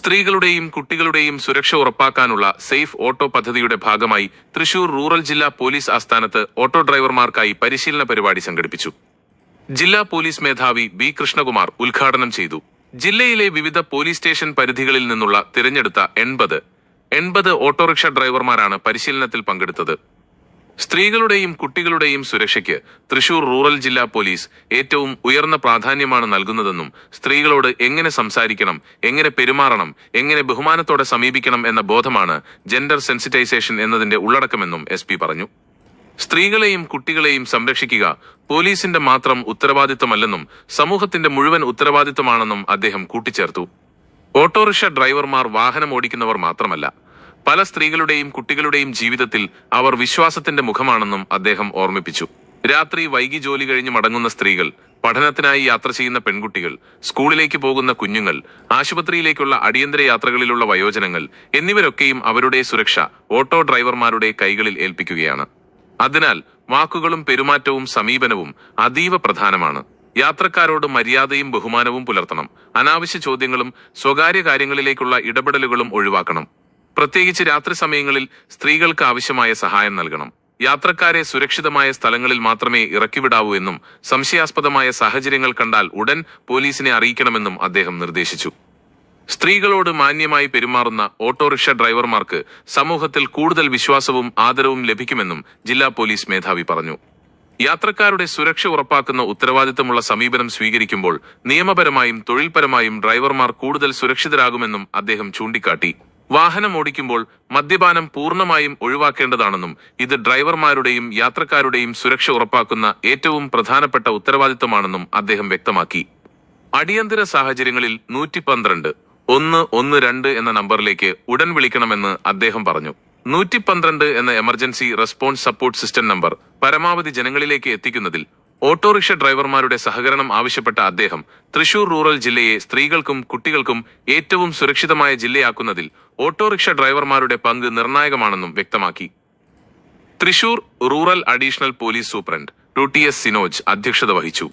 സ്ത്രീകളുടെയും കുട്ടികളുടെയും സുരക്ഷ ഉറപ്പാക്കാനുള്ള സേഫ് ഓട്ടോ പദ്ധതിയുടെ ഭാഗമായി തൃശൂർ റൂറൽ ജില്ലാ പോലീസ് ആസ്ഥാനത്ത് ഓട്ടോ ഡ്രൈവർമാർക്കായി പരിശീലന പരിപാടി സംഘടിപ്പിച്ചു. ജില്ലാ പോലീസ് മേധാവി ബി കൃഷ്ണകുമാർ ഉദ്ഘാടനം ചെയ്തു. ജില്ലയിലെ വിവിധ പോലീസ് സ്റ്റേഷൻ പരിധികളിൽ നിന്നുള്ള തിരഞ്ഞെടുത്ത 80 ഓട്ടോറിക്ഷ ഡ്രൈവർമാരാണ് പരിശീലനത്തിൽ പങ്കെടുത്തത്. സ്ത്രീകളുടെയും കുട്ടികളുടെയും സുരക്ഷയ്ക്ക് തൃശൂർ റൂറൽ ജില്ലാ പോലീസ് ഏറ്റവും ഉയർന്ന പ്രാധാന്യമാണ് നൽകുന്നതെന്നും സ്ത്രീകളോട് എങ്ങനെ സംസാരിക്കണം, എങ്ങനെ പെരുമാറണം, എങ്ങനെ ബഹുമാനത്തോടെ സമീപിക്കണം എന്ന ബോധമാണ് ജെൻഡർ സെൻസിറ്റൈസേഷൻ എന്നതിന്റെ ഉള്ളടക്കമെന്നും SP പറഞ്ഞു. സ്ത്രീകളെയും കുട്ടികളെയും സംരക്ഷിക്കുക പോലീസിന്റെ മാത്രം ഉത്തരവാദിത്തമല്ലെന്നും സമൂഹത്തിന്റെ മുഴുവൻ ഉത്തരവാദിത്തമാണെന്നും അദ്ദേഹം കൂട്ടിച്ചേർത്തു. ഓട്ടോറിക്ഷ ഡ്രൈവർമാർ വാഹനം ഓടിക്കുന്നവർ മാത്രമല്ല, പല സ്ത്രീകളുടെയും കുട്ടികളുടെയും ജീവിതത്തിൽ അവർ വിശ്വാസത്തിന്റെ മുഖമാണെന്നും അദ്ദേഹം ഓർമ്മിപ്പിച്ചു. രാത്രി വൈകി ജോലി കഴിഞ്ഞ് മടങ്ങുന്ന സ്ത്രീകൾ, പഠനത്തിനായി യാത്ര ചെയ്യുന്ന പെൺകുട്ടികൾ, സ്കൂളിലേക്ക് പോകുന്ന കുഞ്ഞുങ്ങൾ, ആശുപത്രിയിലേക്കുള്ള അടിയന്തര യാത്രകളിലുള്ള വയോജനങ്ങൾ എന്നിവരൊക്കെയും അവരുടെ സുരക്ഷ ഓട്ടോ ഡ്രൈവർമാരുടെ കൈകളിൽ ഏൽപ്പിക്കുകയാണ്. അതിനാൽ വാക്കുകളും പെരുമാറ്റവും സമീപനവും അതീവ പ്രധാനമാണ്. യാത്രക്കാരോട് മര്യാദയും ബഹുമാനവും പുലർത്തണം. അനാവശ്യ ചോദ്യങ്ങളും സ്വകാര്യ കാര്യങ്ങളിലേക്കുള്ള ഇടപെടലുകളും ഒഴിവാക്കണം. പ്രത്യേകിച്ച് രാത്രി സമയങ്ങളിൽ സ്ത്രീകൾക്ക് ആവശ്യമായ സഹായം നൽകണം. യാത്രക്കാരെ സുരക്ഷിതമായ സ്ഥലങ്ങളിൽ മാത്രമേ ഇറക്കിവിടാവൂ എന്നും സംശയാസ്പദമായ സാഹചര്യങ്ങൾ കണ്ടാൽ ഉടൻ പോലീസിനെ അറിയിക്കണമെന്നും അദ്ദേഹം നിർദ്ദേശിച്ചു. സ്ത്രീകളോട് മാന്യമായി പെരുമാറുന്ന ഓട്ടോറിക്ഷ ഡ്രൈവർമാർക്ക് സമൂഹത്തിൽ കൂടുതൽ വിശ്വാസവും ആദരവും ലഭിക്കുമെന്നും ജില്ലാ പോലീസ് മേധാവി പറഞ്ഞു. യാത്രക്കാരുടെ സുരക്ഷ ഉറപ്പാക്കുന്ന ഉത്തരവാദിത്തമുള്ള സമീപനം സ്വീകരിക്കുമ്പോൾ നിയമപരമായും തൊഴിൽപരമായും ഡ്രൈവർമാർ കൂടുതൽ സുരക്ഷിതരാകുമെന്നും അദ്ദേഹം ചൂണ്ടിക്കാട്ടി. വാഹനം ഓടിക്കുമ്പോൾ മദ്യപാനം പൂർണ്ണമായും ഒഴിവാക്കേണ്ടതാണെന്നും ഇത് ഡ്രൈവർമാരുടെയും യാത്രക്കാരുടെയും സുരക്ഷ ഉറപ്പാക്കുന്ന ഏറ്റവും പ്രധാനപ്പെട്ട ഉത്തരവാദിത്തമാണെന്നും അദ്ദേഹം വ്യക്തമാക്കി. അടിയന്തര സാഹചര്യങ്ങളിൽ 112 എന്ന നമ്പറിലേക്ക് ഉടൻ വിളിക്കണമെന്ന് അദ്ദേഹം പറഞ്ഞു. 112 എന്ന emergency response support system number പരമാവധി ജനങ്ങളിലേക്ക് എത്തിക്കുന്നതിൽ ഓട്ടോറിക്ഷ ഡ്രൈവർമാരുടെ സഹകരണം ആവശ്യപ്പെട്ട അദ്ദേഹം തൃശൂർ റൂറൽ ജില്ലയെ സ്ത്രീകൾക്കും കുട്ടികൾക്കും ഏറ്റവും സുരക്ഷിതമായ ജില്ലയാക്കുന്നതിൽ ഓട്ടോറിക്ഷ ഡ്രൈവർമാരുടെ പങ്ക് നിർണായകമാണെന്നും വ്യക്തമാക്കി. Thrissur rural additional police superintendent TS Sinoj അധ്യക്ഷത വഹിച്ചു.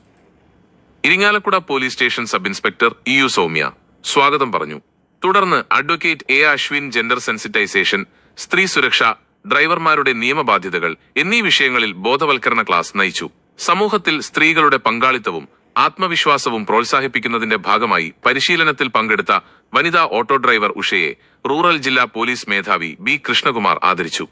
Irinjalakuda police station sub inspector EU Soumya സ്വാഗതം പറഞ്ഞു. തുടർന്ന് advocate A Ashwin gender sensitisation, സ്ത്രീ സുരക്ഷ, ഡ്രൈവർമാരുടെ നിയമബാധ്യതകൾ എന്നീ വിഷയങ്ങളിൽ ബോധവൽക്കരണ ക്ലാസ് നയിച്ചു. സമൂഹത്തിൽ സ്ത്രീകളുടെ പങ്കാളിത്തവും ആത്മവിശ്വാസവും പ്രോത്സാഹിപ്പിക്കുന്നതിന്റെ ഭാഗമായി പരിശീലനത്തിൽ പങ്കെടുത്ത വനിതാ ഓട്ടോ ഡ്രൈവർ ഉഷയെ റൂറൽ ജില്ലാ പോലീസ് മേധാവി B കൃഷ്ണകുമാർ ആദരിച്ചു.